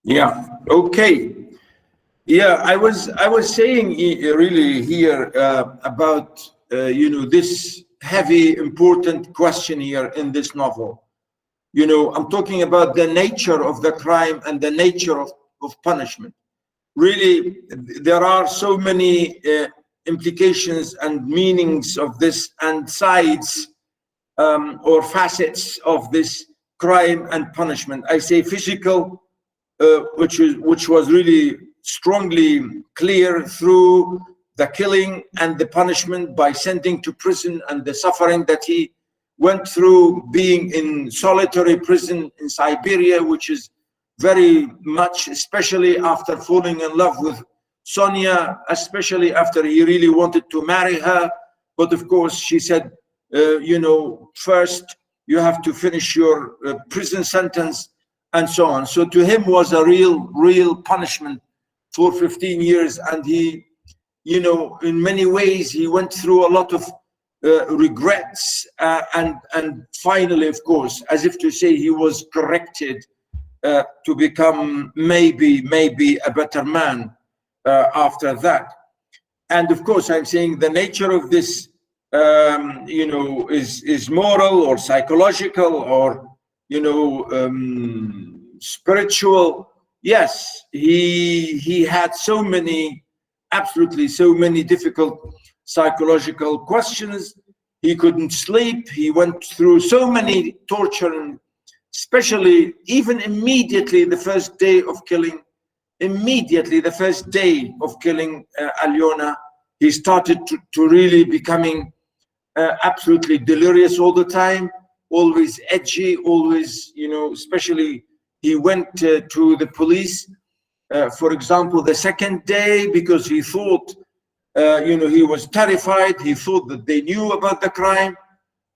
Yeah. Okay. Yeah, I was saying really here about this heavy important question here in this novel. I'm talking about the nature of the crime and the nature of punishment. Really, there are so many implications and meanings of this and sides or facets of this crime and punishment. I say physical, which was really strongly clear through the killing and the punishment by sending to prison, and the suffering that he went through being in solitary prison in Siberia, which is very much, especially after falling in love with Sonia, especially after he really wanted to marry her. But of course, she said, first you have to finish your prison sentence, and so on. So to him was a real punishment for 15 years. And he, in many ways, he went through a lot of regrets. And finally, of course, as if to say, he was corrected to become maybe a better man after that. And of course, I'm saying the nature of this, is moral or psychological or, spiritual. Yes, he had absolutely so many difficult psychological questions. He couldn't sleep. He went through so many torture, and especially even immediately the first day of killing, Alyona, he started to really becoming absolutely delirious all the time, always edgy, always, especially he went to the police, for example, the second day, because he thought, he was terrified. He thought that they knew about the crime.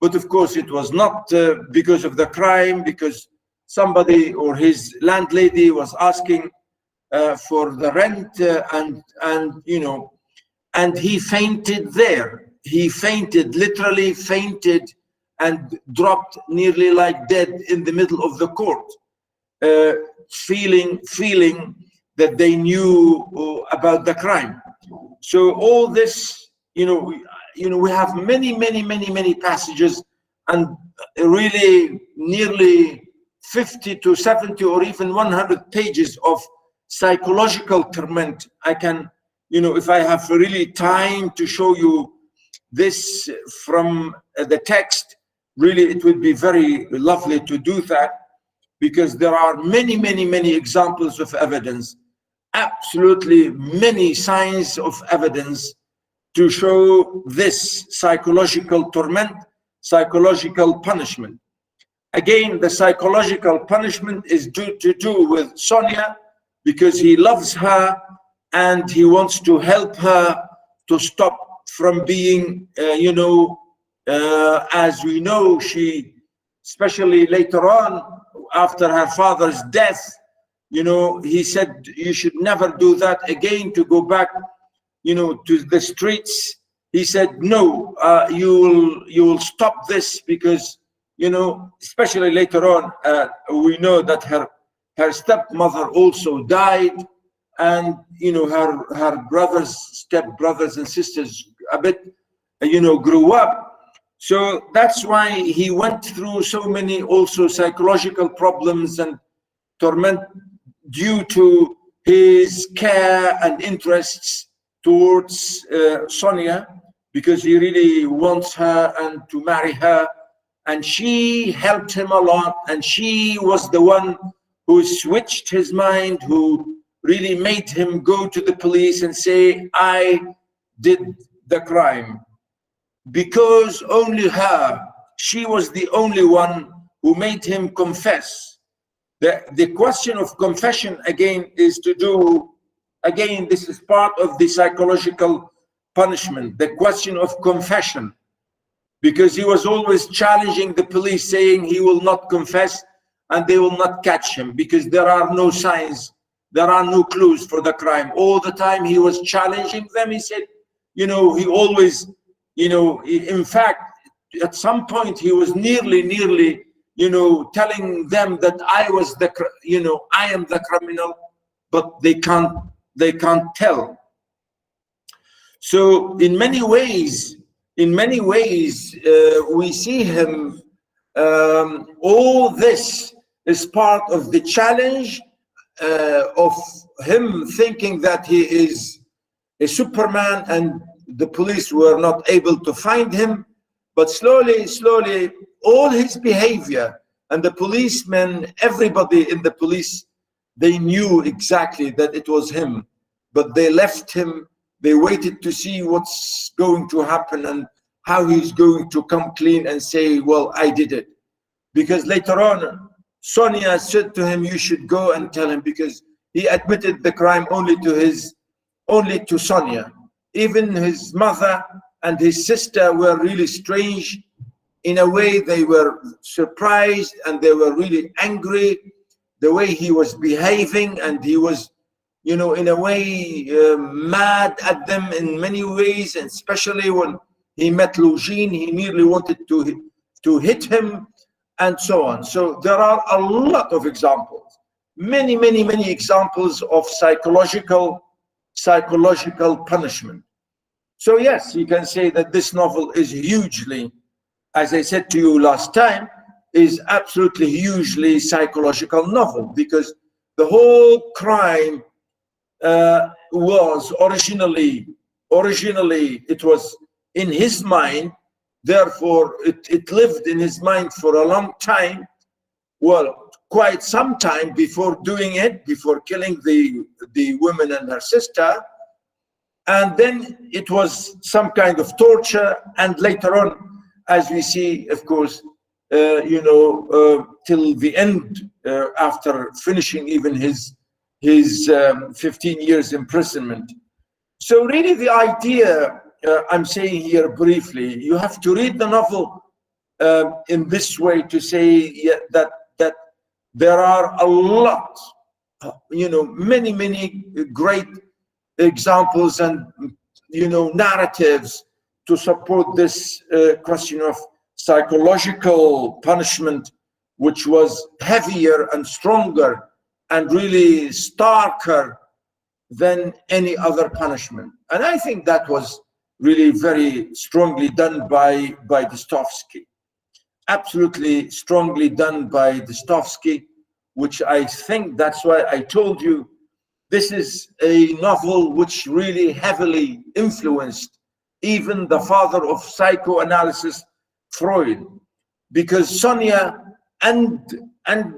But of course, it was not because of the crime, because somebody or his landlady was asking for the rent, and he fainted there. He fainted, literally fainted, and dropped nearly like dead in the middle of the court, feeling that they knew about the crime. So all this, we have many passages, and really nearly 50 to 70 or even 100 pages of psychological torment. I can, if I have really time to show you this from the text, really it would be very lovely to do that, because there are many examples of evidence, absolutely many signs of evidence to show this psychological torment, psychological punishment. Again, the psychological punishment is to do with Sonia, because he loves her and he wants to help her to stop from being, as we know, she, especially later on, after her father's death, he said, you should never do that again, to go back, to the streets. He said, no, you will stop this, because, especially later on, we know that her stepmother also died, and, her stepbrothers and sisters a bit, grew up. So that's why he went through so many also psychological problems and torment due to his care and interests towards Sonia, because he really wants her and to marry her. And she helped him a lot, and she was the one who switched his mind, who really made him go to the police and say, I did the crime. Because only her, she was the only one who made him confess. The question of confession, again, is to do, again, this is part of the psychological punishment, the question of confession, because he was always challenging the police, saying he will not confess and they will not catch him, because there are no signs, there are no clues for the crime. All the time he was challenging them. He said, he always, in fact, at some point he was nearly, telling them that I was I am the criminal, but they can't tell. So in many ways, we see him. All this is part of the challenge of him thinking that he is a Superman, and the police were not able to find him. But slowly, all his behavior, and the policemen, everybody in the police, they knew exactly that it was him, but they left him. They waited to see what's going to happen and how he's going to come clean and say, well, I did it. Because later on, Sonia said to him, you should go and tell him, because he admitted the crime only to Sonia. Even his mother and his sister were really strange. In a way, they were surprised and they were really angry the way he was behaving, and he was, in a way, mad at them in many ways, and especially when he met Lugin, he nearly wanted to hit him, and so on. So there are a lot of examples, many examples of psychological punishment. So yes, you can say that this novel is hugely, as I said to you last time, is absolutely hugely psychological novel, because the whole crime was originally it was in his mind. Therefore it lived in his mind for a long time, well, quite some time before doing it, before killing the woman and her sister. And then it was some kind of torture, and later on, as we see, of course, till the end, after finishing even his 15 years imprisonment. So really the idea, I'm saying here briefly, you have to read the novel in this way to say that there are a lot, many great examples and narratives to support this question of psychological punishment, which was heavier and stronger and really starker than any other punishment. And I think that was really very strongly done by Dostoevsky. Absolutely strongly done by Dostoevsky, which I think that's why I told you this is a novel which really heavily influenced even the father of psychoanalysis, Freud, because Sonia and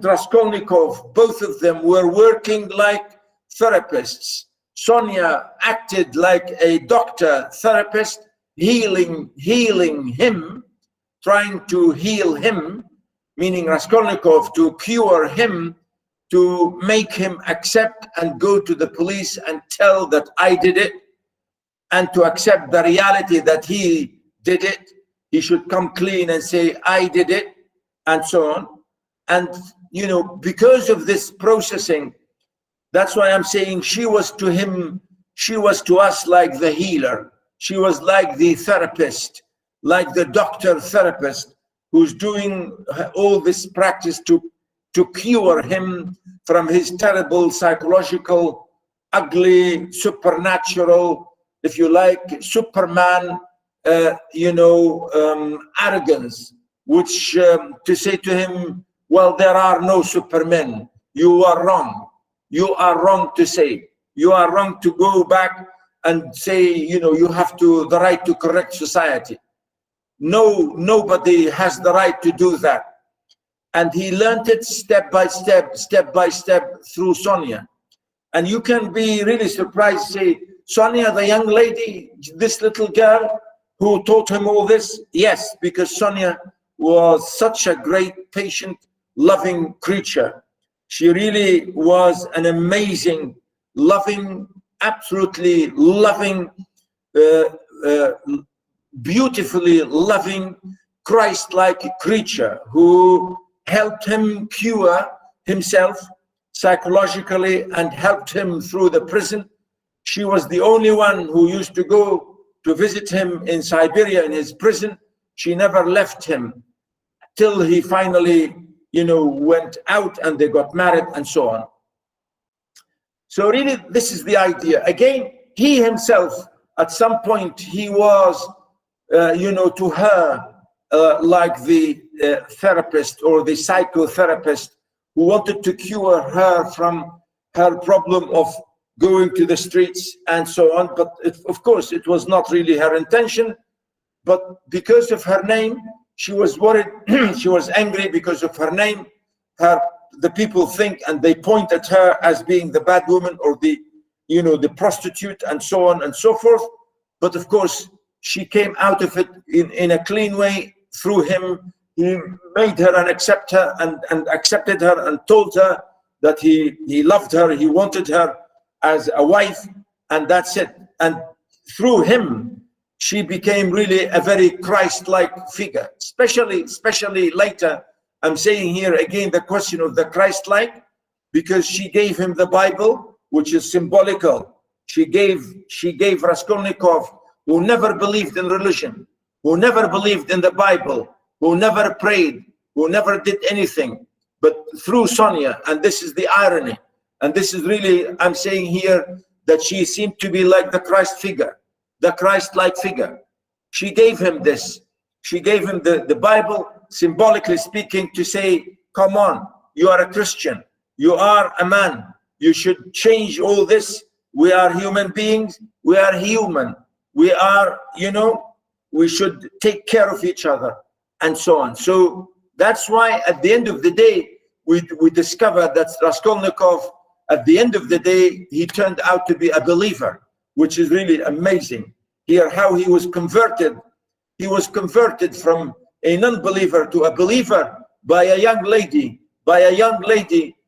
Raskolnikov, both of them were working like therapists. Sonia acted like a doctor therapist, healing him, trying to heal him, meaning Raskolnikov, to cure him, to make him accept and go to the police and tell that I did it, and to accept the reality that he did it. He should come clean and say, I did it, and so on. And, because of this processing, that's why I'm saying she was to him, she was to us like the healer. She was like the therapist, like the doctor therapist who's doing all this practice to cure him from his terrible psychological, ugly, supernatural, if you like, Superman, arrogance, which to say to him, well, there are no supermen. You are wrong. You are wrong to say. You are wrong to go back and say, you have the right to correct society. No, nobody has the right to do that. And he learned it step by step through Sonia. And you can be really surprised, say, Sonia, the young lady, this little girl who taught him all this? Yes, because Sonia was such a great, patient, loving creature. She really was an amazing, loving, absolutely loving, beautifully loving, Christ-like creature who helped him cure himself psychologically and helped him through the prison. She was the only one who used to go to visit him in Siberia in his prison. She never left him till he finally you know, went out and they got married and so on. So really, this is the idea. Again, he himself, at some point, he was, you know, to her, like the therapist or the psychotherapist who wanted to cure her from her problem of going to the streets and so on. But of course, it was not really her intention. But because of her name, she was worried. She was angry because of her name. The people think and they point at her as being the bad woman or the, you know, the prostitute and so on and so forth. But of course, she came out of it in a clean way through him. He made her and accepted her and told her that he loved her, he wanted her as a wife, and that's it. And through him, she became really a very Christ-like figure, especially later. I'm saying here again the question of the Christ-like, because she gave him the Bible, which is symbolical. She gave Raskolnikov, who never believed in religion, who never believed in the Bible, who never prayed, who never did anything, but through Sonia. And this is the irony. And this is really, I'm saying here, that she seemed to be like the Christ figure, the Christ-like figure. She gave him this. She gave him the Bible, symbolically speaking, to say, come on, you are a Christian. You are a man. You should change all this. We are human beings. We are human. We are, you know, we should take care of each other and so on. So that's why at the end of the day, we discovered that Raskolnikov, at the end of the day, he turned out to be a believer, which is really amazing. Here, how he was converted. He was converted from a non-believer to a believer by a young lady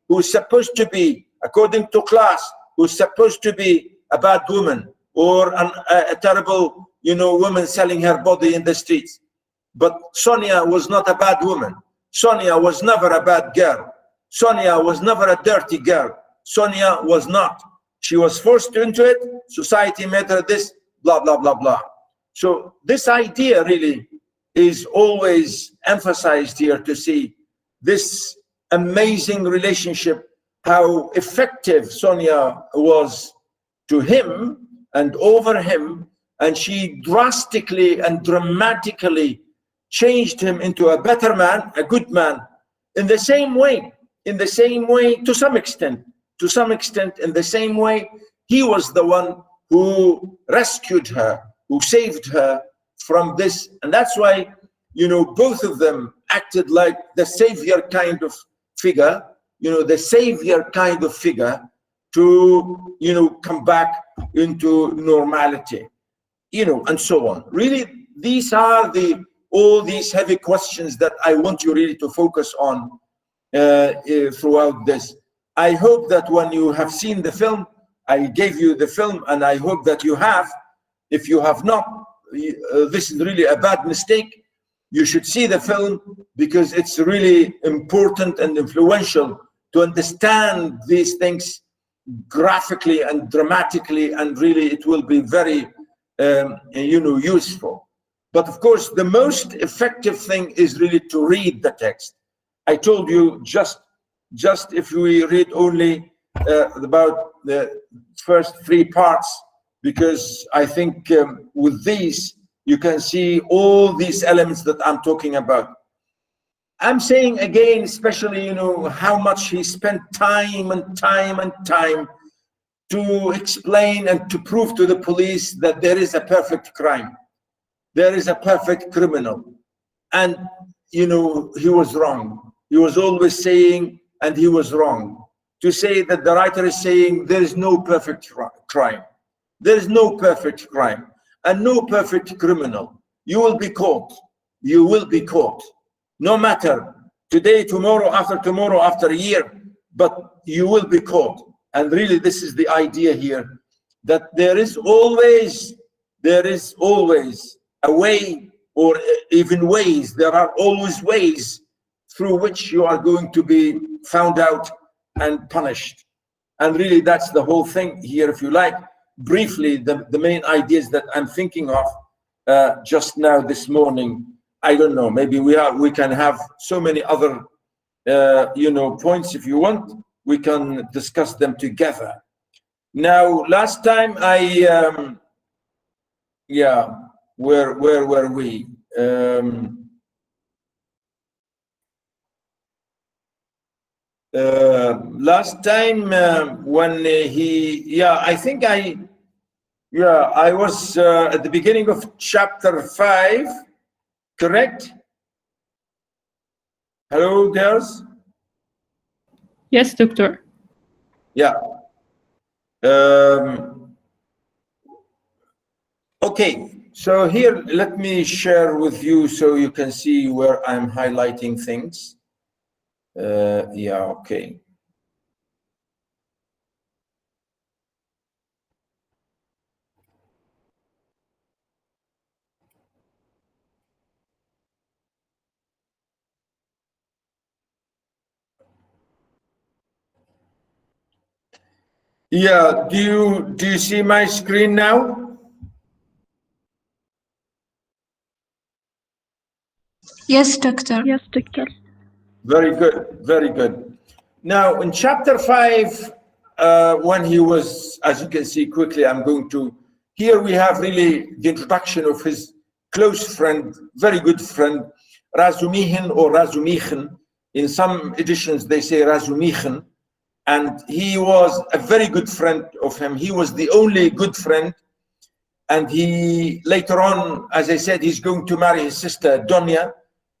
who's supposed to be, according to class, who's supposed to be a bad woman or a terrible, you know, woman selling her body in the streets. But Sonia was not a bad woman. Sonia was never a bad girl. Sonia was never a dirty girl. Sonia was not. She was forced into it. Society made her this, blah, blah, blah, blah. So this idea really is always emphasized here, to see this amazing relationship, how effective Sonia was to him and over him, and she drastically and dramatically changed him into a better man, a good man, in the same way, to some extent, in the same way, he was the one who rescued her, who saved her from this. And that's why, you know, both of them acted like the savior kind of figure, you know, the savior kind of figure to, you know, come back into normality, you know, and so on. Really, these are all these heavy questions that I want you really to focus on throughout this. I hope that when you have seen the film, I gave you the film, and I hope that you have. If you have not, this is really a bad mistake. You should see the film, because it's really important and influential to understand these things graphically and dramatically, and really it will be very you know, useful. But of course, the most effective thing is really to read the text. I told you, just if we read only about the first 3 parts, because I think with these you can see all these elements that I'm talking about. I'm saying again, especially, you know, how much he spent time and time and time to explain and to prove to the police that there is a perfect crime, there is a perfect criminal. And, you know, he was wrong. He was always saying, and he was wrong, to say that the writer is saying there is no perfect crime. There is no perfect crime and no perfect criminal. You will be caught. You will be caught. No matter today, tomorrow, after a year, but you will be caught. And really, this is the idea here, that there is always a way, or even ways. There are always ways through which you are going to be found out and punished. And really, that's the whole thing here. If you like, briefly, the main ideas that I'm thinking of just now this morning. I don't know, maybe we can have so many other you know, points. If you want, we can discuss them together. Now, last time I, yeah, where were we? Last time when I think I was at the beginning of chapter 5, correct? Hello, girls? Yes, doctor. Yeah. Okay, so here, let me share with you so you can see where I'm highlighting things. Yeah, okay. Yeah, do you see my screen now? Yes, doctor. Yes, doctor. Very good, very good. Now, in chapter 5, when he was, as you can see quickly, I'm going to, here we have really the introduction of his close friend, very good friend, Razumihin or Razumichen. In some editions, they say Razumichen. And he was a very good friend of him. He was the only good friend. And he, later on, as I said, he's going to marry his sister, Donia,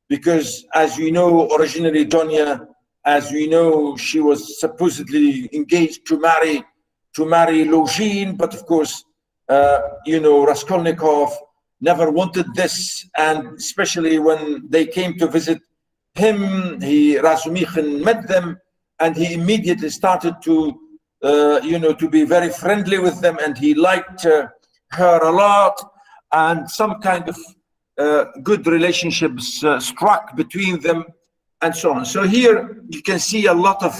because as you know, originally Donia, as we know, she was supposedly engaged to marry Luzhin, but of course, you know, Raskolnikov never wanted this, and especially when they came to visit him, Razumikhin met them, and he immediately started to, you know, to be very friendly with them, and he liked her a lot, and some kind of good relationships struck between them, and so on. So here you can see a lot of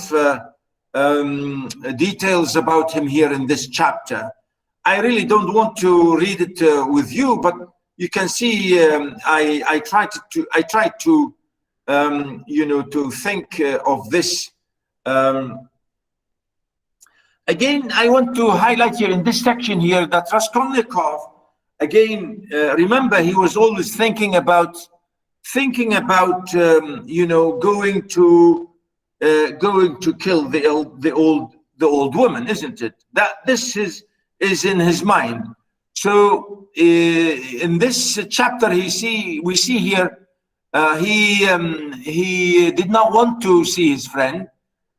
details about him here in this chapter. I really don't want to read it with you, but you can see I tried to you know, to think of this. Again, I want to highlight here in this section here that Raskolnikov, again, remember, he was always thinking about you know, going to kill the old woman, isn't it? That this is in his mind. So in this chapter, we see here he did not want to see his friend.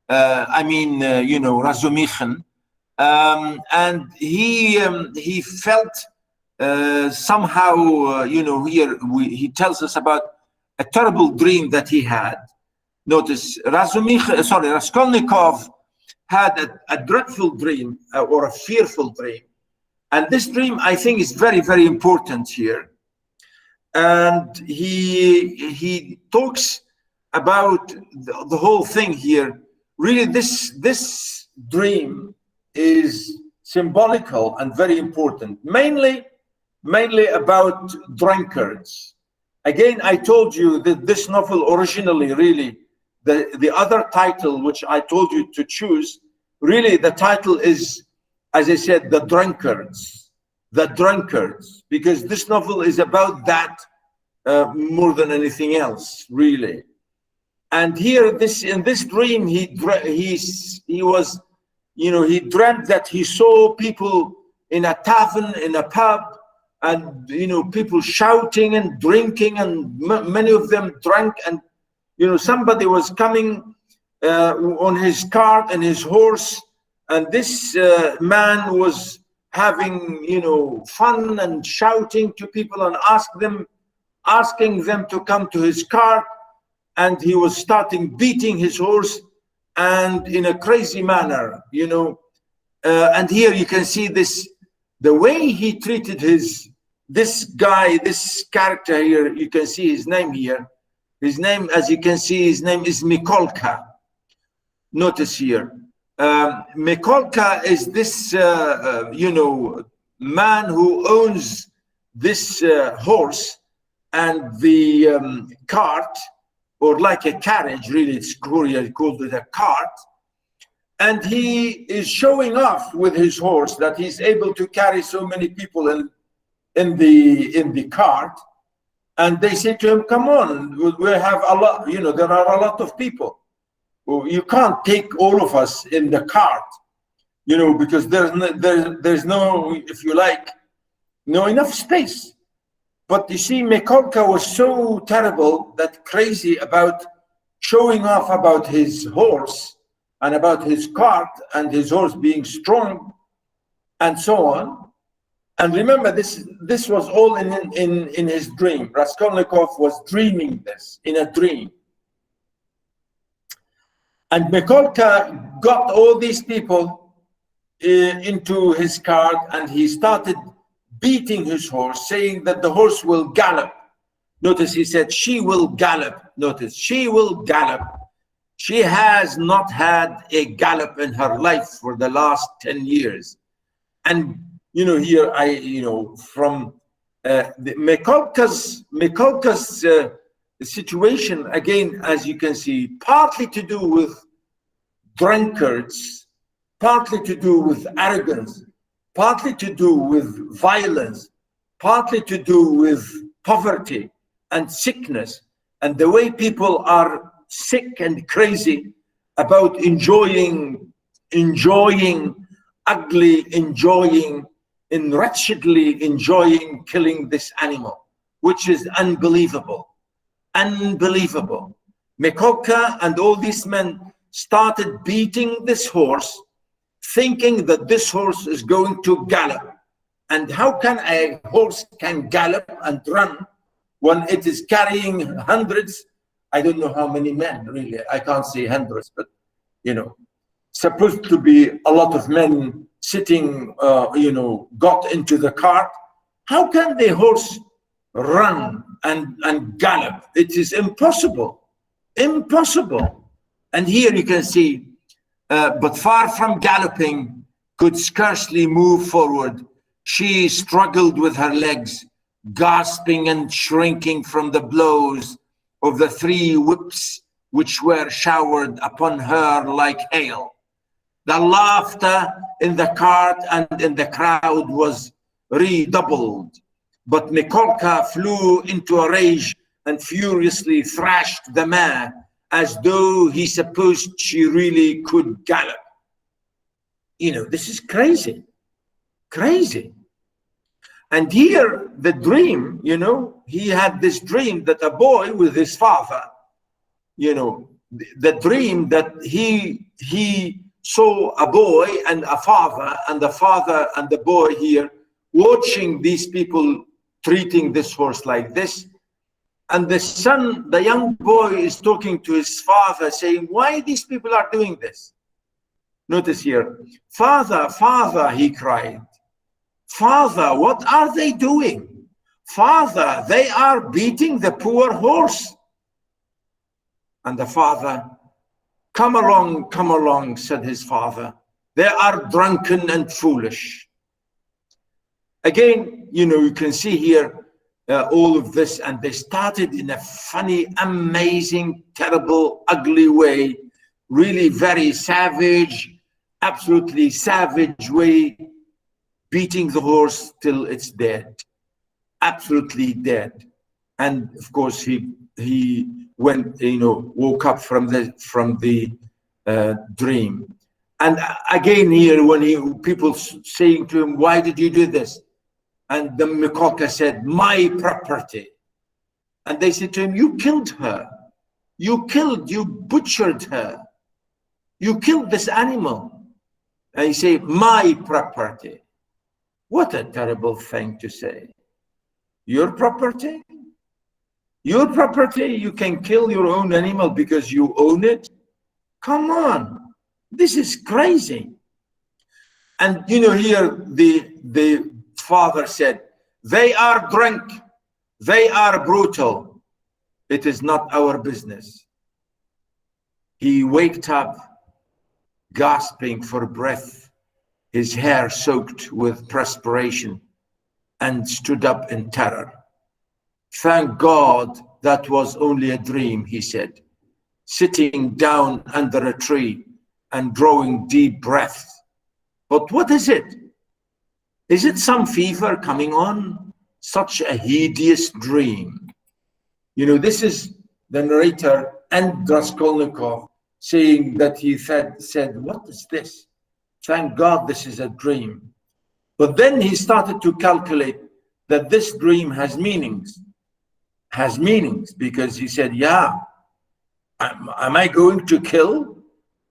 I mean, you know, Razumikhin, and he felt somehow, you know, here he tells us about a terrible dream that he had. Notice, Raskolnikov had a dreadful dream or a fearful dream, and this dream, I think, is very, very important here. And he talks about the whole thing here. Really, this dream is symbolical and very important, mainly about drunkards. Again, I told you that this novel originally, really, the other title which I told you to choose, really the title is, as I said, The Drunkards. The Drunkards, because this novel is about that more than anything else, really. And here, in this dream, he was, you know, he dreamt that he saw people in a tavern, in a pub, and, you know, people shouting and drinking, and many of them drank, and, you know, somebody was coming on his cart and his horse, and this man was having, you know, fun and shouting to people and asking them to come to his cart, and he was starting beating his horse, and in a crazy manner, you know. And here you can see this, the way he treated this guy, this character here. You can see his name here. His name, as you can see, his name is Mikolka. Notice here, Mikolka is this, you know, man who owns this horse and the cart, or like a carriage, really, it's Korea called it a cart. And he is showing off with his horse that he's able to carry so many people in the cart. And they say to him, come on, we have a lot, you know, there are a lot of people. You can't take all of us in the cart, you know, because there's no, if you like, no enough space. But you see, Mikolka was so terrible, that crazy about showing off about his horse and about his cart and his horse being strong and so on. And remember, this was all in his dream. Raskolnikov was dreaming this in a dream. And Mikolka got all these people into his cart, and he started beating his horse, saying that the horse will gallop. Notice he said, she will gallop. Notice, she will gallop. She has not had a gallop in her life for the last 10 years. And, you know, here from Mikolka's situation, again, as you can see, partly to do with drunkards, partly to do with arrogance, partly to do with violence, partly to do with poverty and sickness, and the way people are sick and crazy about enjoying wretchedly enjoying killing this animal, which is unbelievable. Unbelievable. Mikolka and all these men started beating this horse, thinking that this horse is going to gallop. And how can a horse can gallop and run when it is carrying hundreds? I don't know how many men, really. I can't say hundreds, but, you know, supposed to be a lot of men sitting, you know, got into the cart. How can the horse run and gallop? It is impossible. Impossible. And here you can see, but far from galloping, could scarcely move forward. She struggled with her legs, gasping and shrinking from the blows of the 3 whips which were showered upon her like hail. The laughter in the cart and in the crowd was redoubled, but Mikolka flew into a rage and furiously thrashed the mare as though he supposed she really could gallop. You know, this is crazy, crazy. And here the dream, you know, he had this dream that a boy with his father, you know, the dream that he saw a boy and a father, and the father and the boy here watching these people treating this horse like this. And the son, the young boy, is talking to his father saying, why these people are doing this? Notice here, father, father, he cried. Father, what are they doing? Father, they are beating the poor horse. And the father, come along, said his father. They are drunken and foolish. Again, you know, you can see here all of this, and they started in a funny, amazing, terrible, ugly way, really very savage, absolutely savage way, beating the horse till it's dead, absolutely dead. And of course he went, you know, woke up from the dream. And again here, when people saying to him, why did you do this? And the Mikolka said, my property. And they said to him, you killed her. You butchered her. You killed this animal. And he said, my property. What a terrible thing to say. Your property? Your property, you can kill your own animal because you own it? Come on. This is crazy. And you know, here the father said, they are drunk, they are brutal. It is not our business. He waked up, gasping for breath, his hair soaked with perspiration, and stood up in terror. Thank God that was only a dream, he said, sitting down under a tree and drawing deep breaths. But what is it? Is it some fever coming on? Such a hideous dream. You know, this is the narrator and Raskolnikov saying that he said, what is this? Thank God this is a dream. But then he started to calculate that this dream has meanings. Because he said, yeah, am I going to kill?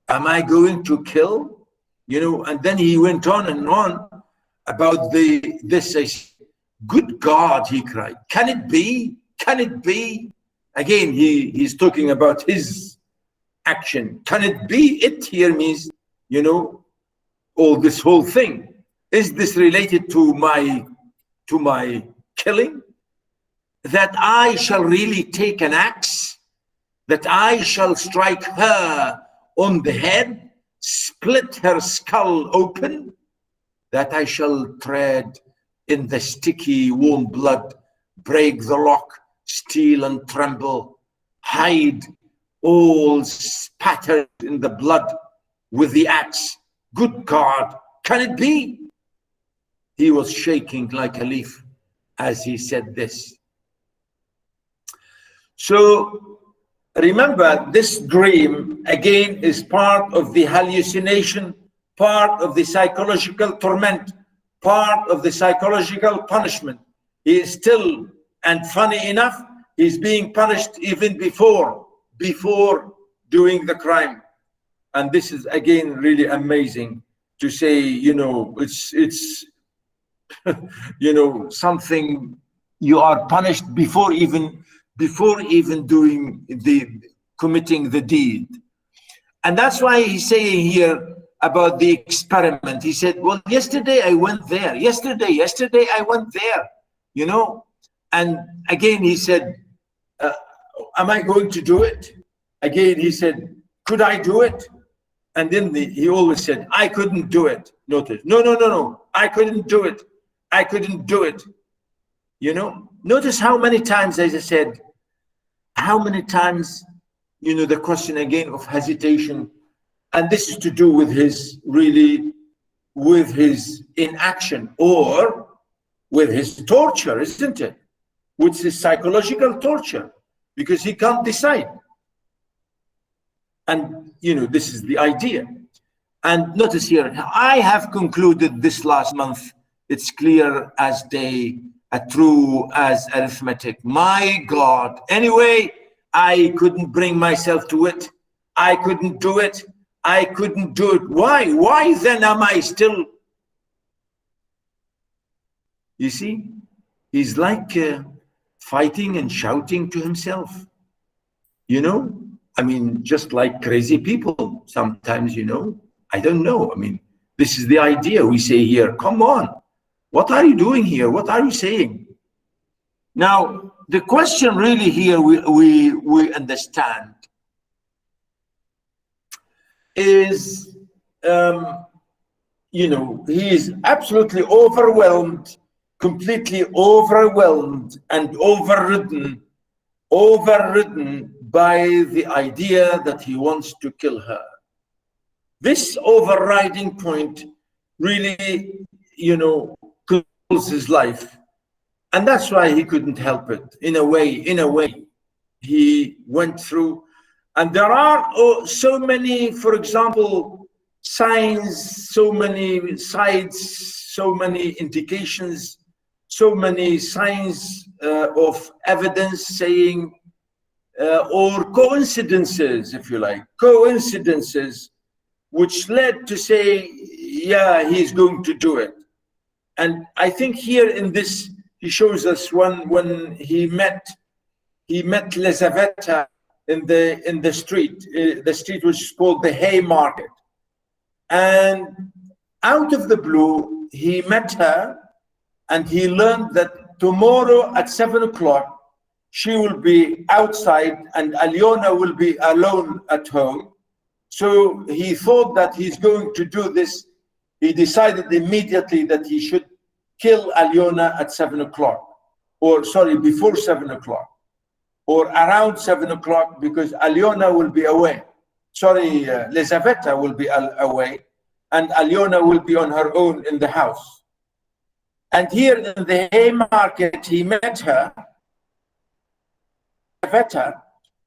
Am I going to kill? You know, and then he went on and on about this. Good God, he cried. Can it be? Can it be? Again, he's talking about his action. Can it be? It here means, you know, this whole thing. Is this related to my killing? That I shall really take an axe, that I shall strike her on the head, split her skull open, that I shall tread in the sticky warm blood, break the lock, steal and tremble, hide all spattered in the blood with the axe. Good God, can it be? He was shaking like a leaf as he said this. So remember, this dream again is part of the hallucination, part of the psychological torment, part of the psychological punishment. He is still, and funny enough, he's being punished even before doing the crime. And this is again really amazing to say, you know, it's you know, something you are punished before even committing the deed. And that's why he's saying here about the experiment. He said, well, yesterday I went there. Yesterday I went there, you know. And again, he said, am I going to do it? Again, he said, could I do it? And then he always said, I couldn't do it. Notice, no, I couldn't do it. I couldn't do it. You know, notice how many times, as I said, how many times, you know, the question again of hesitation. And this is to do with his inaction or with his torture, isn't it? With his psychological torture, because he can't decide. And, you know, this is the idea. And notice here, I have concluded this last month, it's clear as day, true as arithmetic. My God. Anyway, I couldn't bring myself to it. I couldn't do it. I couldn't do it. Why? Why then am I still? You see, he's like fighting and shouting to himself. You know, I mean, just like crazy people sometimes, you know. I don't know. I mean, this is the idea we say here. Come on. What are you doing here? What are you saying? Now, the question really here we understand is, you know, he is absolutely overwhelmed, completely overwhelmed and overridden by the idea that he wants to kill her. This overriding point really, you know, controls his life. And that's why he couldn't help it. In a way, he went through. And there are so many, for example, signs, so many sides, so many indications, so many signs of evidence saying, or coincidences, if you like, coincidences, which led to say, yeah, he's going to do it. And I think here in this, he shows us when he met Lizaveta in the street which is called the Haymarket. And out of the blue, he met her and he learned that tomorrow at 7 o'clock, she will be outside and Alyona will be alone at home. So he thought that he's going to do this. He decided immediately that he should kill Alyona at 7 o'clock, or sorry, before 7 o'clock. or around 7 o'clock, because Alyona will be away. Sorry, Lizaveta will be away, and Alyona will be on her own in the house. And here in the Haymarket, he met her, Lizaveta,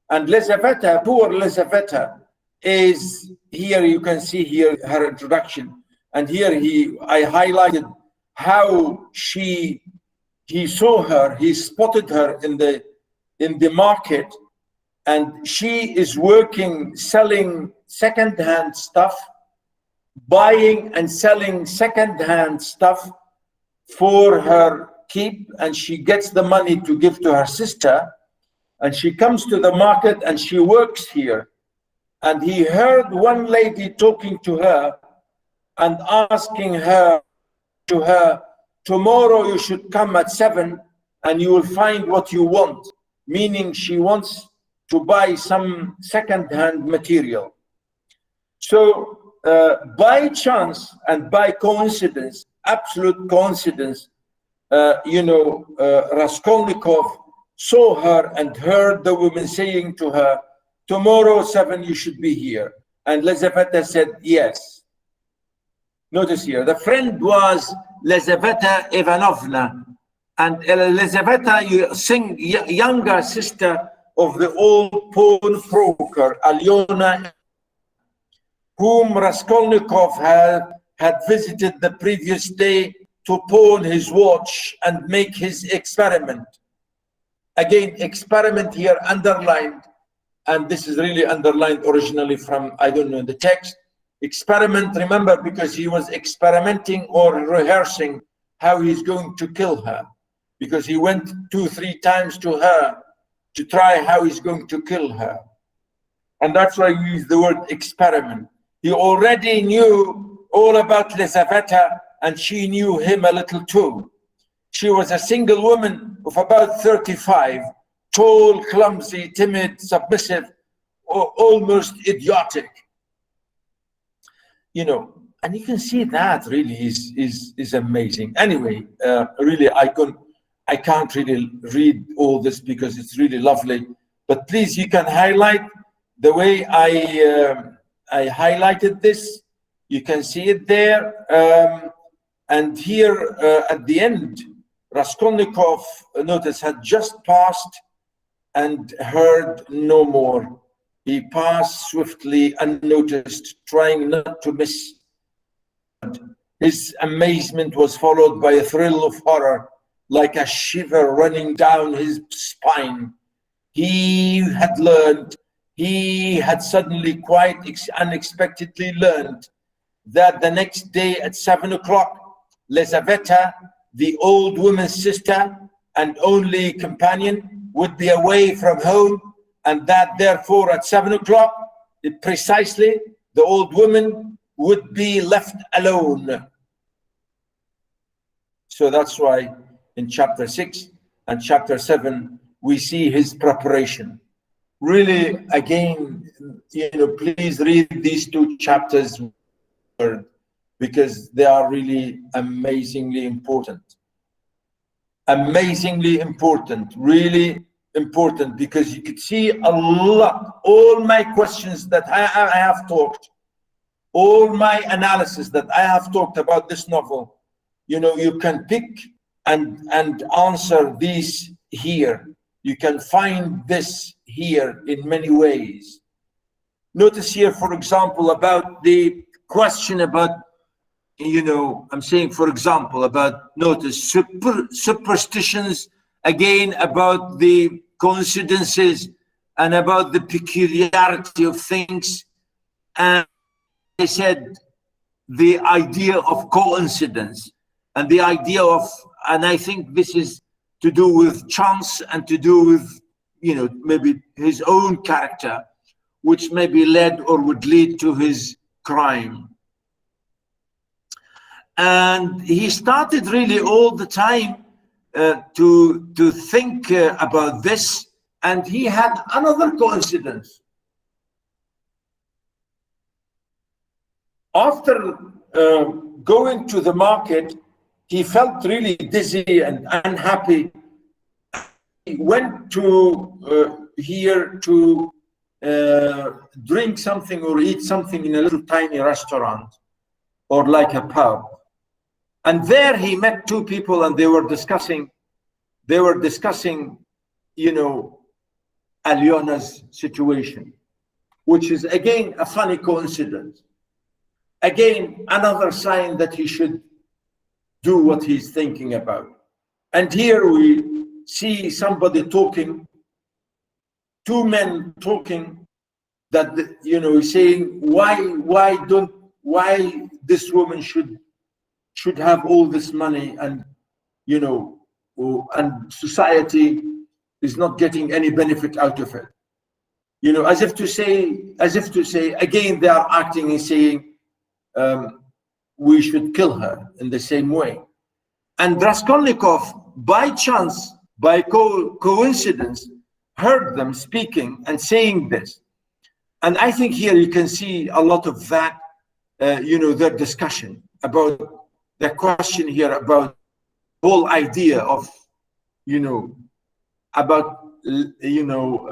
and Lizaveta, poor Lizaveta, is here. You can see here her introduction, and here I highlighted how he saw her, he spotted her in the market, and she is working, selling second-hand stuff, buying and selling second-hand stuff for her keep, and she gets the money to give to her sister, and she comes to the market and she works here. And he heard one lady talking to her and asking her tomorrow you should come at 7 and you will find what you want, meaning she wants to buy some second-hand material. So by chance and by coincidence, absolute coincidence, Raskolnikov saw her and heard the woman saying to her, tomorrow 7 you should be here. And Lizaveta said yes. Notice here, the friend was Lizaveta Ivanovna, and Lizaveta, younger sister of the old pawnbroker Alyona, whom Raskolnikov had visited the previous day to pawn his watch and make his experiment. Again, experiment here underlined, and this is really underlined originally from, I don't know, the text. Experiment, remember, because he was experimenting or rehearsing how he's going to kill her, because he went 2-3 times to her to try how he's going to kill her. And that's why we use the word experiment. He already knew all about Lizaveta, and she knew him a little too. She was a single woman of about 35, tall, clumsy, timid, submissive, or almost idiotic. And you can see that really is amazing. Anyway, really, I can't really read all this because it's really lovely. But please, you can highlight the way I highlighted this. You can see it there. And here at the end, Raskolnikov, notice, had just passed and heard no more. He passed swiftly, unnoticed, trying not to miss. His amazement was followed by a thrill of horror, like a shiver running down his spine. He had suddenly, quite unexpectedly learned that the next day at 7 o'clock, Lizaveta, the old woman's sister and only companion, would be away from home, and that therefore at 7 o'clock, precisely, the old woman would be left alone. So that's why in chapter 6 and chapter 7, we see his preparation. Really, again, please read these 2 chapters because they are really amazingly important. Amazingly important, really important, because you could see a lot, all my questions that I have talked, all my analysis that I have talked about this novel, you can pick and answer these here. You can find this here in many ways. Notice here, for example, about the question about, I'm saying, for example, about, notice, superstitions, again, about the coincidences and about the peculiarity of things. And they said the idea of coincidence and the idea of, and I think this is to do with chance and to do with, maybe his own character, which maybe led or would lead to his crime. And he started really all the time to think about this, and he had another coincidence. After going to the market, he felt really dizzy and unhappy. went to here to drink something or eat something in a little tiny restaurant or like a pub. And there he met two people and they were discussing, you know, Alyona's situation, which is again a funny coincidence. Again, another sign that he should do what he's thinking about. And here we see somebody talking, two men talking, that, you know, saying why this woman should have all this money, and, you know, and society is not getting any benefit out of it. You know, as if to say, again, they are acting and saying, we should kill her in the same way. And Raskolnikov, by chance, by coincidence, heard them speaking and saying this. And I think here you can see a lot of that, you know, their discussion about the question here about the whole idea of, you know, about, you know,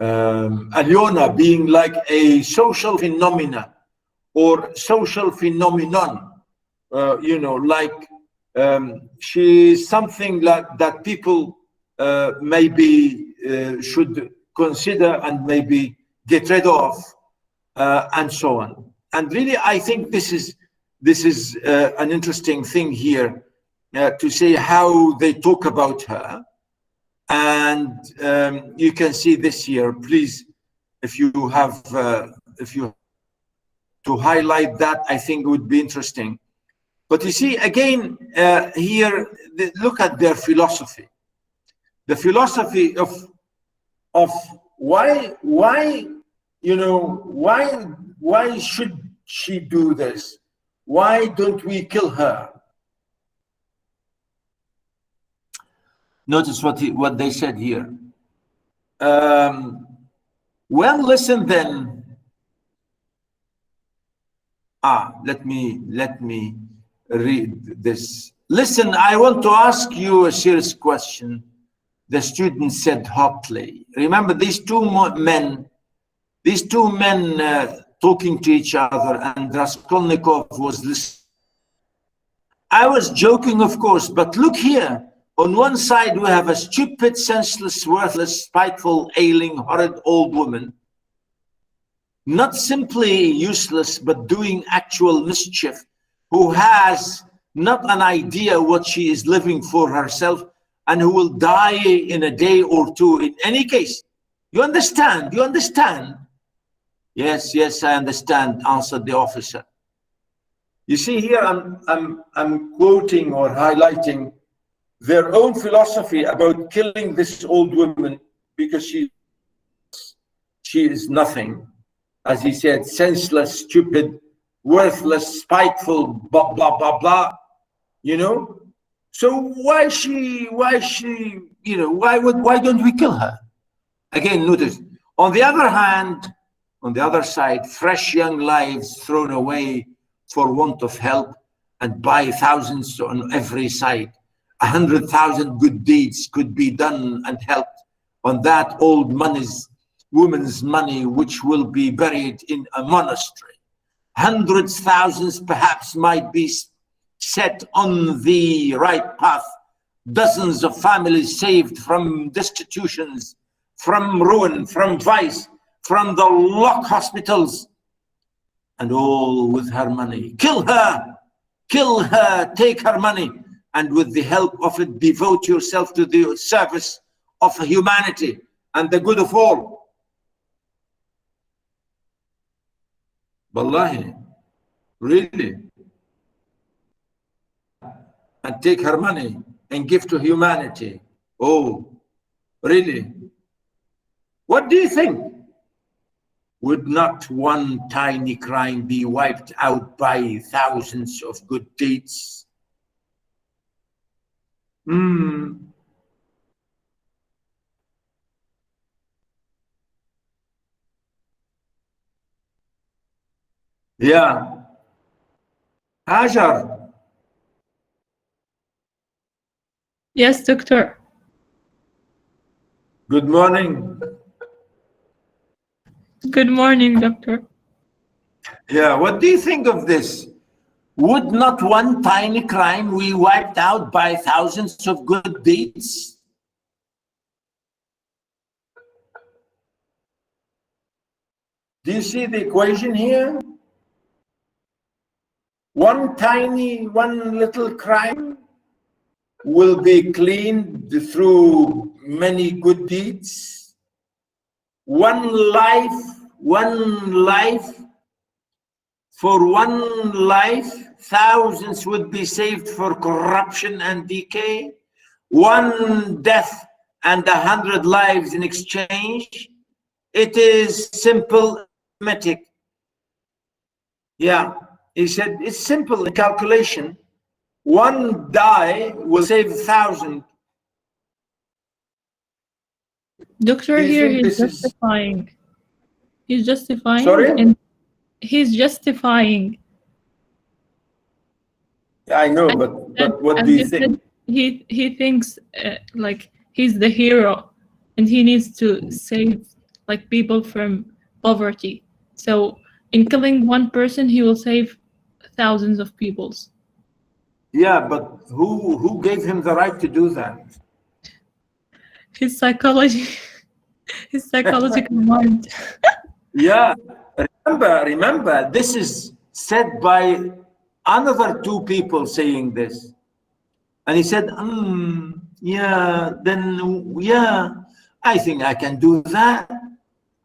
Alyona being like a social phenomena or social phenomenon, you know, like she's something like that people maybe should consider and maybe get rid of, and so on. And really, I think this is an interesting thing here, to say how they talk about her. And you can see this here. Please, if you have, to highlight that, I think it would be interesting. But you see, again, here, look at their philosophy. The philosophy of why, you know, why should she do this? Why don't we kill her? Notice what they said here. Well, listen then. Let me read this. Listen, I want to ask you a serious question, the student said hotly. Remember these two men talking to each other, and Raskolnikov was listening. I was joking, of course, but look here. On one side, we have a stupid, senseless, worthless, spiteful, ailing, horrid old woman, not simply useless, but doing actual mischief, who has not an idea what she is living for herself, and who will die in a day or two in any case. You understand? You understand? Yes, yes, I understand, answered the officer. You see here, I'm quoting or highlighting their own philosophy about killing this old woman because she is nothing, as he said, senseless, stupid, worthless, spiteful, blah blah blah blah. You know, so why she, you know, why don't we kill her? Again, notice. On the other hand, on the other side, fresh young lives thrown away for want of help, and by thousands on every side. 100,000 good deeds could be done and helped on that old woman's money, which will be buried in a monastery. Hundreds, thousands perhaps might be set on the right path. Dozens of families saved from destitutions, from ruin, from vice, from the lock hospitals, and all with her money. Kill her, take her money, and with the help of it, devote yourself to the service of humanity and the good of all. Wallahi, really. And take her money and give to humanity. Oh, really? What do you think? Would not one tiny crime be wiped out by thousands of good deeds? Yeah. Hajar. Yes, doctor. Good morning. Good morning, Doctor. Yeah, what do you think of this? Would not one tiny crime be wiped out by thousands of good deeds? Do you see the equation here? One little crime will be cleaned through many good deeds. One life, for one life, thousands would be saved for corruption and decay. One death and 100 lives in exchange. It is simple arithmetic. Yeah, he said it's simple calculation. One die will save 1,000. Doctor, Do you here think he's this is- justifying. He's justifying. Sorry? And he's justifying. I know, but what And do you he think? said he thinks like he's the hero, and he needs to save like people from poverty. So in killing one person, he will save thousands of peoples. Yeah, but who gave him the right to do that? His psychology, his psychological mind. Yeah, remember, this is said by another two people saying this. And he said, yeah, then, yeah, I think I can do that.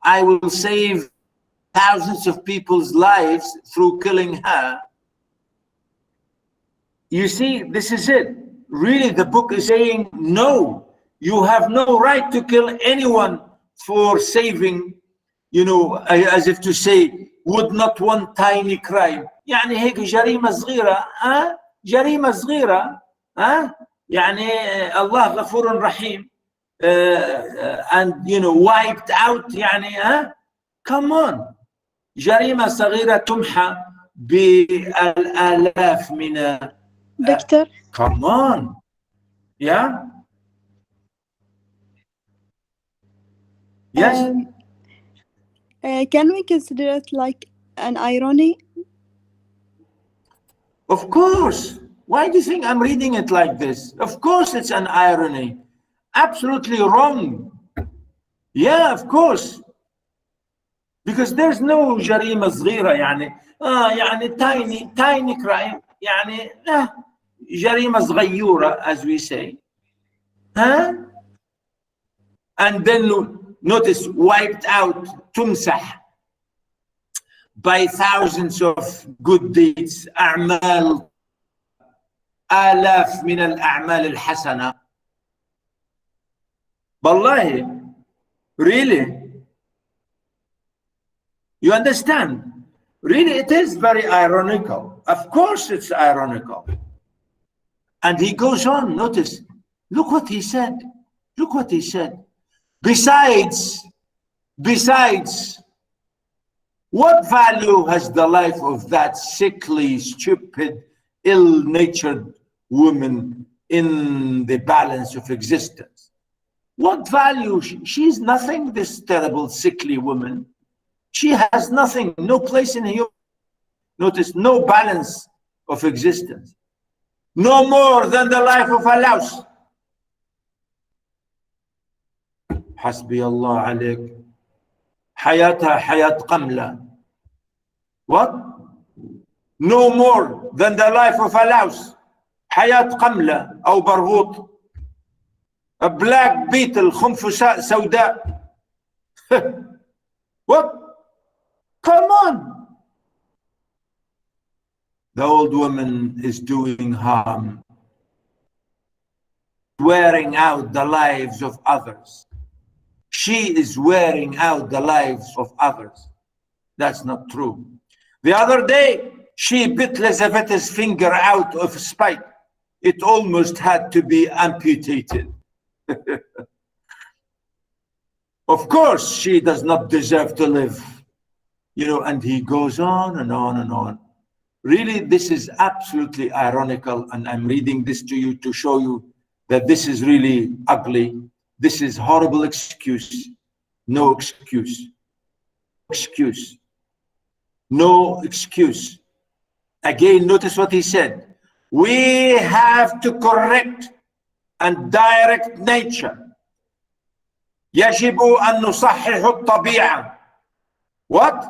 I will save thousands of people's lives through killing her. You see, this is it. Really, the book is saying, no, you have no right to kill anyone for saving, you know, as if to say, would not one tiny crime. يعني هيك جريمة صغيرة، جريمة صغيرة، يعني الله غفور رحيم, and you know, wiped out, يعني come on. جريمة صغيرة تمحى بالآلاف من Doctor, come on. Yeah? Yes? can we consider it like an irony? Of course. Why do you think I'm reading it like this? Of course it's an irony. Absolutely wrong. Yeah, of course. Because there's no جريمة صغيرة يعني يعني tiny crime يعني جريمة صغيرة, as we say. And then notice, wiped out, تمسح by thousands of good deeds, أعمال, آلاف من الأعمال الحسنة. والله, really, you understand? Really, it is very ironical. Of course it's ironical. And he goes on, notice, look what he said. Look what he said. Besides, what value has the life of that sickly, stupid, ill-natured woman in the balance of existence? What value? She's nothing, this terrible, sickly woman. She has nothing, no place in human. Notice, no balance of existence. No more than the life of a louse. حسبي الله عليك. حياتها حياة قملة. What? No more than the life of a louse. حياة قملة أو برغوث. A black beetle, خنفساء سوداء. What? Come on. The old woman is doing harm, wearing out the lives of others. She is wearing out the lives of others. That's not true. The other day, she bit Elizabeth's finger out of spite. It almost had to be amputated. Of course, she does not deserve to live. You know, and he goes on and on and on. Really, this is absolutely ironical, and I'm reading this to you to show you that this is really ugly. This is horrible excuse. No excuse. Excuse. No excuse. Again, notice what he said. We have to correct and direct nature. يجب أن نصحح الطبيعة. What?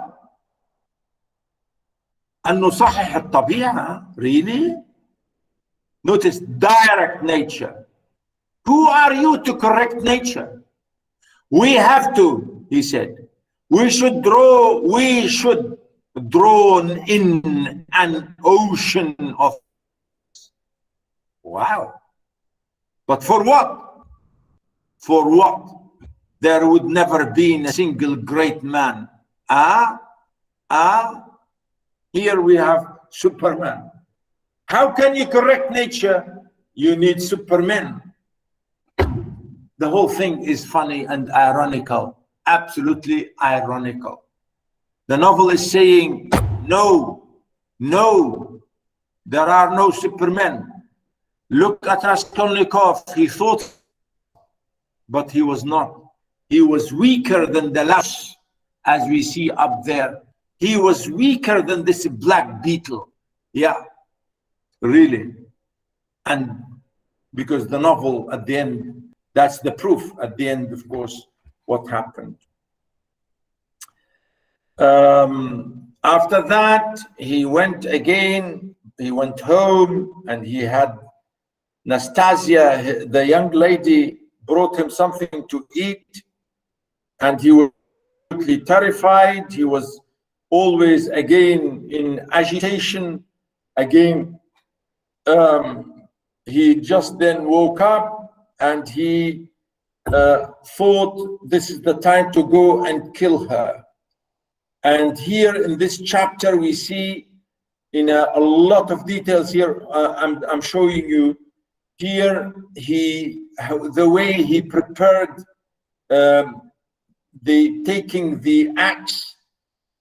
أن نصحح الطبيعة? Really? Notice direct nature. Who are you to correct nature? We have to, he said. We should drawn in an ocean of. Wow. But for what? For what? There would never be a single great man. Here we have Superman. How can you correct nature? You need Superman. The whole thing is funny and ironical, absolutely ironical. The novel is saying, no, there are no Supermen. Look at Raskolnikov, he thought, but he was not. He was weaker than the lash, as we see up there. He was weaker than this black beetle. Yeah, really. And because the novel at the end, that's the proof at the end, of course, what happened. After that, he went again, he went home, and he had Nastasia, the young lady, brought him something to eat, and he was terrified. He was always again in agitation. Again, he just then woke up and he thought this is the time to go and kill her. And here in this chapter, we see in a lot of details here, I'm showing you here, the way he prepared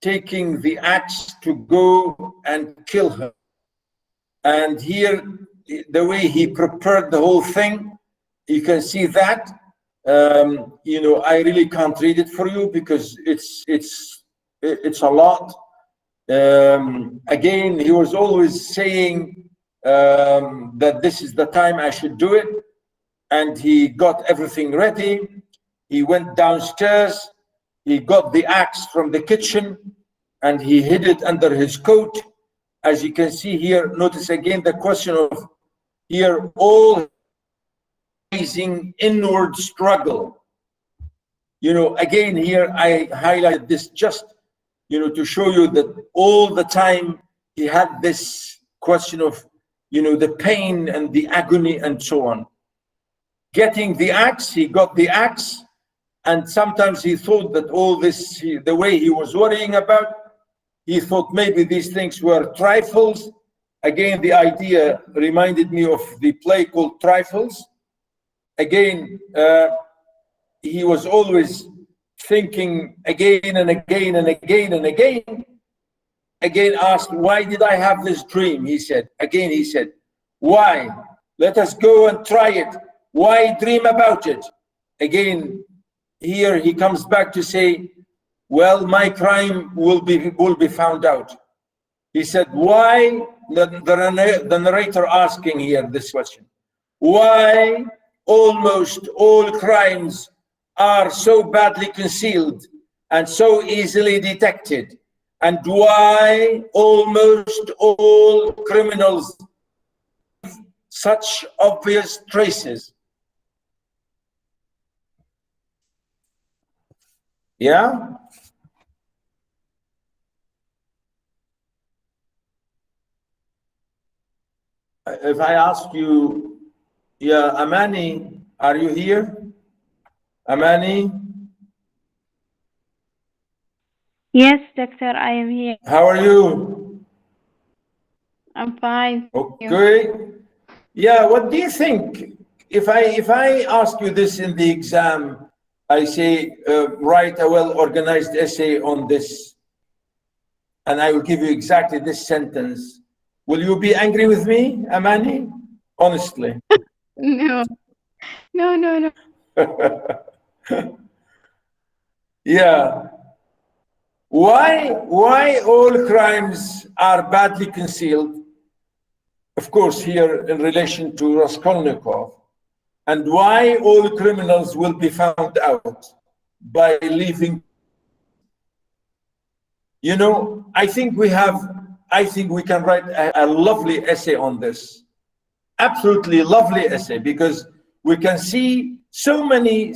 taking the axe to go and kill her. And here, the way he prepared the whole thing, you can see that. You know, I really can't read it for you because it's a lot. Again, he was always saying that this is the time I should do it, and he got everything ready. He went downstairs, he got the axe from the kitchen, and he hid it under his coat. As you can see here, notice again the question of here, all rising inward struggle. You know, again here I highlight this just, you know, to show you that all the time he had this question of, you know, the pain and the agony and so on. Getting the axe, he got the axe, and sometimes he thought that all this, the way he was worrying about, he thought maybe these things were trifles. Again, the idea reminded me of the play called Trifles. Again, he was always thinking again and again and again and again. Again asked, why did I have this dream? He said, again, he said, why? Let us go and try it. Why dream about it? Again, here he comes back to say, well, my crime will be found out. He said, why? The narrator asking here this question. Why almost all crimes are so badly concealed and so easily detected? And why almost all criminals have such obvious traces? Yeah? If I ask you, yeah, Amani, are you here? Amani? Yes, doctor, I am here. How are you? I'm fine. Okay. Yeah, what do you think? If I ask you this in the exam, I say, write a well-organized essay on this, and I will give you exactly this sentence. Will you be angry with me, Amani? Honestly. No. Yeah. Why all crimes are badly concealed? Of course, here in relation to Raskolnikov, and why all criminals will be found out by leaving. You know, I think we can write a lovely essay on this. Absolutely lovely essay, because we can see so many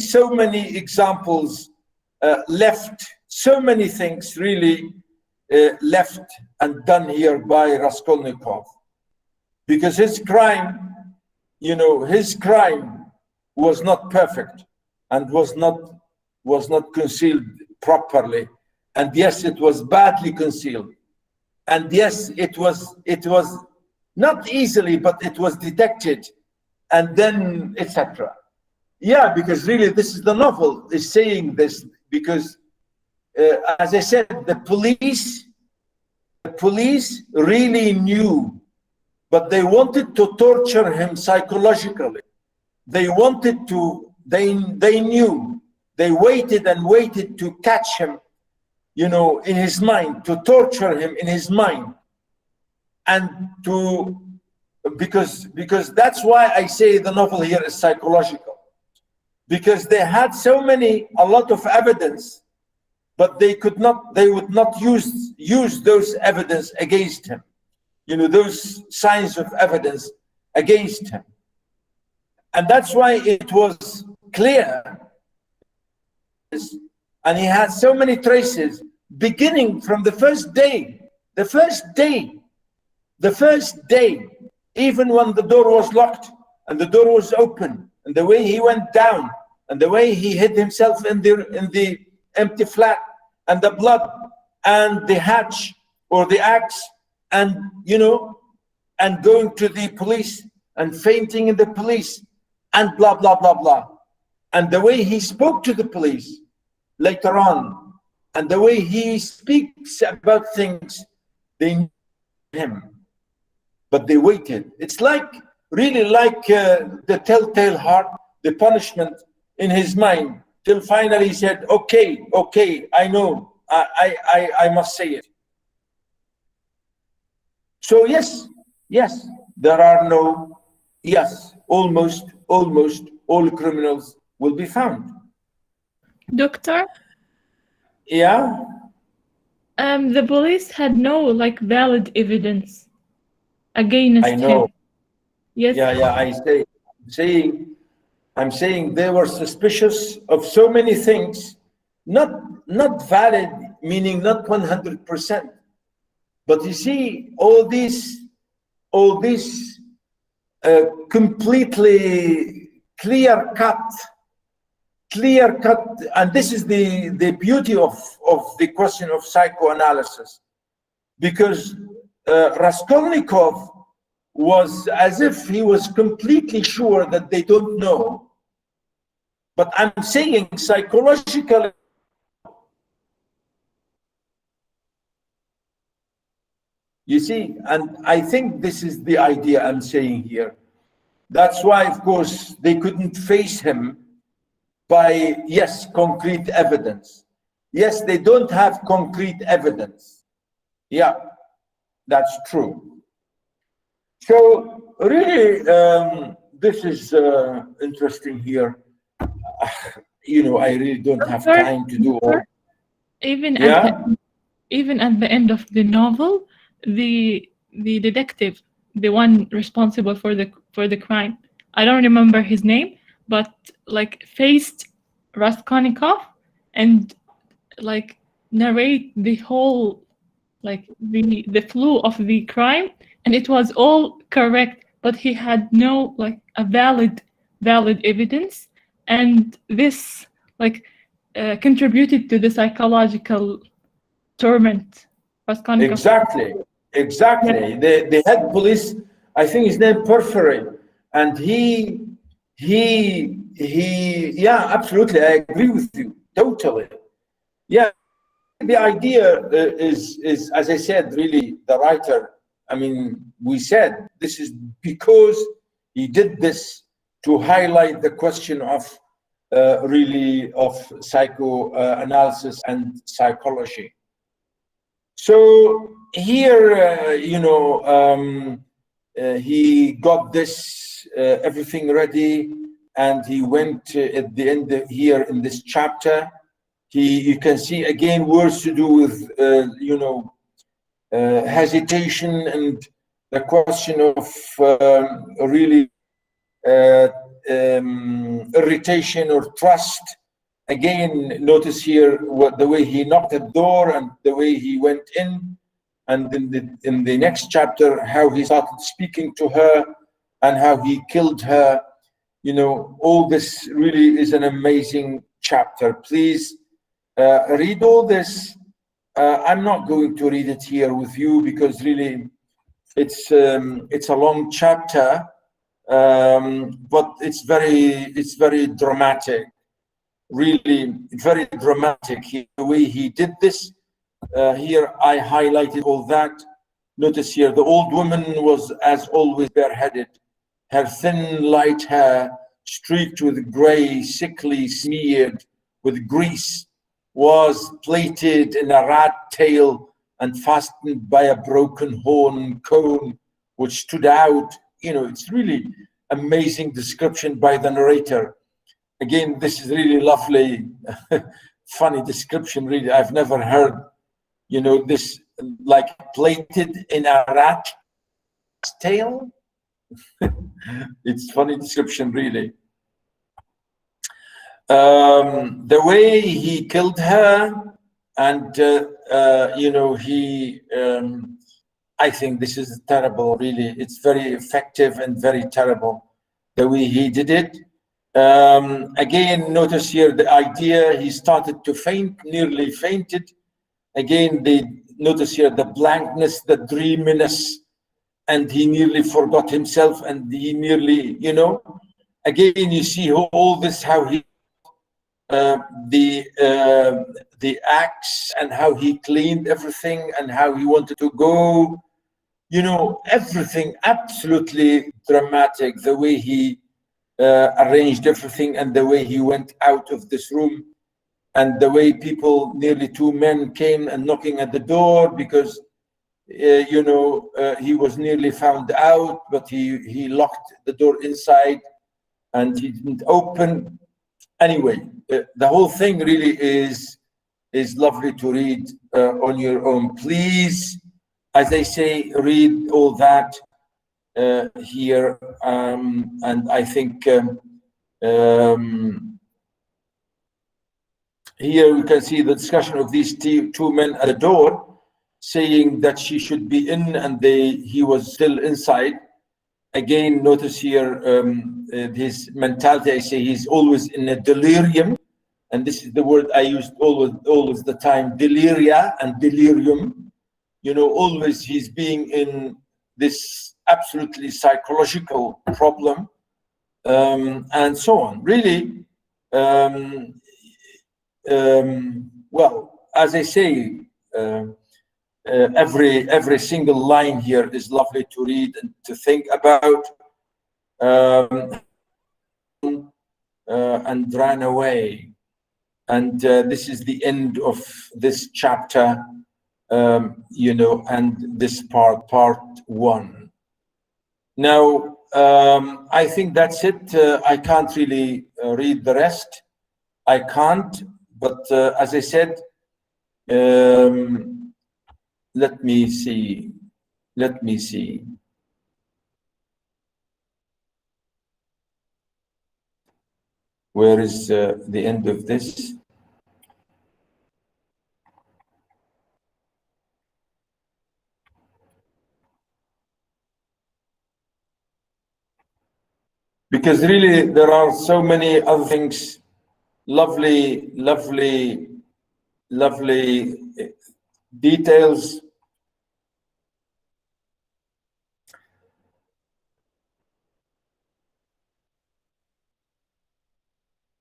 examples left, so many things really left and done here by Raskolnikov. Because his crime, you know, his crime was not perfect and was not concealed properly. And yes, it was badly concealed. And yes, it was not easily, but it was detected, and then etc. Yeah, because really this is the novel is saying this, because as I said, the police really knew, but they wanted to torture him psychologically. They wanted to, they knew, they waited and waited to catch him, you know, in his mind, to torture him in his mind. And to, because that's why I say the novel here is psychological. Because they had a lot of evidence, but they would not use those evidence against him. You know, those signs of evidence against him. And that's why it was clear. And he had so many traces, beginning from the first day, even when the door was locked and the door was open, and the way he went down, and the way he hid himself in the empty flat, and the blood, and the hatch or the axe, and you know, and going to the police and fainting in the police, and blah blah blah blah, and the way he spoke to the police later on, and the way he speaks about things, they knew him, but they waited. It's like, really like the telltale heart, the punishment in his mind, till finally he said, okay, I know, I must say it. So yes, there are no, yes, almost all criminals will be found. Doctor, Yeah? the police had no like valid evidence against I know. him. Yes. Yeah, I'm saying they were suspicious of so many things, not valid, meaning not 100%. But you see, all these completely clear cut, and this is the beauty of the question of psychoanalysis, because Raskolnikov was as if he was completely sure that they don't know. But I'm saying psychologically, you see, and I think this is the idea I'm saying here. That's why, of course, they couldn't face him by, yes, concrete evidence. Yes, they don't have concrete evidence. Yeah, that's true. So really, this is interesting here. You know, I really don't have time to do all. Even Yeah? even at the end of the novel, the detective, the one responsible for the crime, I don't remember his name, but like faced Raskolnikov and like narrate the whole, like the flow of the crime, and it was all correct, but he had no like a valid evidence, and this like contributed to the psychological torment Raskolnikov. Exactly. The head police, I think his name Porfiry, and he yeah, absolutely, I agree with you totally. Yeah, the idea is as I said, really the writer, I mean, we said this is because he did this to highlight the question of really of psychoanalysis and psychology. So here, he got this everything ready, and he went at the end here in this chapter. You can see again words to do with hesitation and the question of really irritation or trust. Again, notice here the way he knocked at the door and the way he went in, and in the next chapter how he started speaking to her and how he killed her. All this really is an amazing chapter. Please read all this. I'm not going to read it here with you because really it's a long chapter, but it's very dramatic. Really very dramatic the way he did this. Here I highlighted all that. Notice here the old woman was as always bareheaded, her thin light hair streaked with gray, sickly, smeared with grease, was plaited in a rat tail and fastened by a broken horn cone which stood out. It's really amazing description by the narrator. Again, this is really lovely, funny description, really. I've never heard, this like plaited in a rat's tail. It's funny description, really. The way he killed her, and, I think this is terrible, really. It's very effective and very terrible, the way he did it. Again, notice here the idea, he started to faint, nearly fainted. Again, notice here the blankness, the dreaminess, and he nearly forgot himself, and he nearly, again, you see all this, how he, the axe, and how he cleaned everything, and how he wanted to go, everything absolutely dramatic, the way he arranged everything, and the way he went out of this room, and the way people, nearly 2 men came and knocking at the door because he was nearly found out, but he locked the door inside and he didn't open. Anyway, the whole thing really is lovely to read on your own. Please, as I say, read all that here, and I think here we can see the discussion of these 2 men at the door, saying that she should be in, and he was still inside. Again, notice here his mentality. I say he's always in a delirium, and this is the word I used always the time, deliria and delirium. Always he's being in this absolutely psychological problem, and so on. Really, well, as I say, every single line here is lovely to read and to think about, and ran away. And this is the end of this chapter, and this part 1. Now, I think that's it. I can't really read the rest. I can't, but as I said, let me see. Where is the end of this? Because really there are so many other things, lovely details.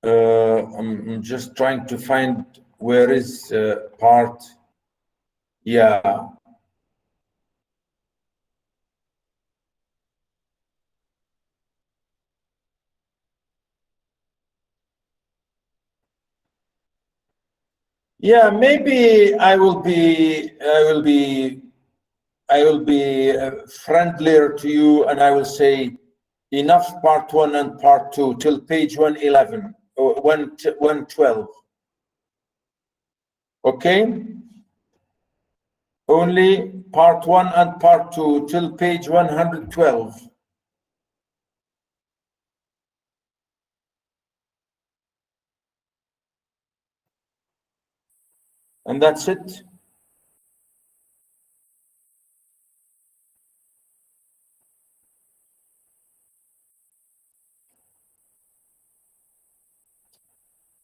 I'm just trying to find where is part. Yeah. Yeah, maybe I will be friendlier to you, and I will say enough part 1 and part 2 till page 111 or 112. Okay? Only part 1 and part 2 till page 112. And that's it.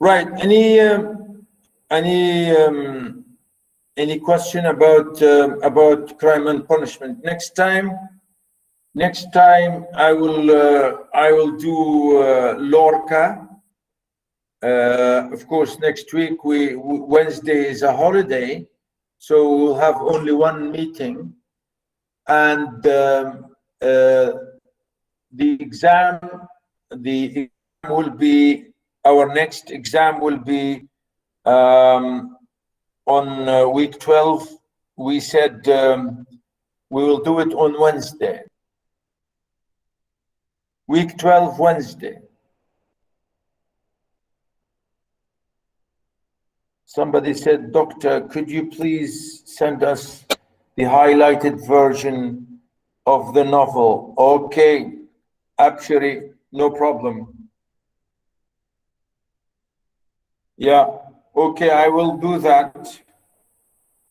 Right. Any question about crime and punishment? Next time I will do Lorca. Of course, next week Wednesday is a holiday, so we'll have only one meeting, and the exam will be, our next exam will be on week 12. We said we will do it on Wednesday. Week 12, Wednesday. Somebody said, Doctor, could you please send us the highlighted version of the novel? Okay, actually, no problem. Yeah, okay, I will do that.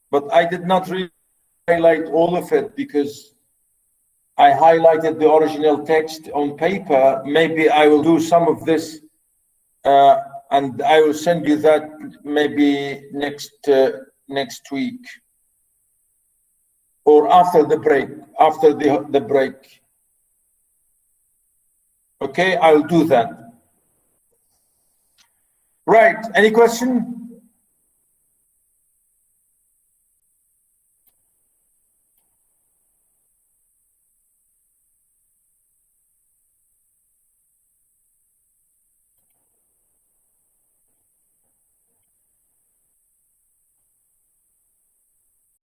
But I did not really highlight all of it because I highlighted the original text on paper. Maybe I will do some of this and I will send you that maybe next week or after the break, after the break. Okay, I'll do that. Right, any question?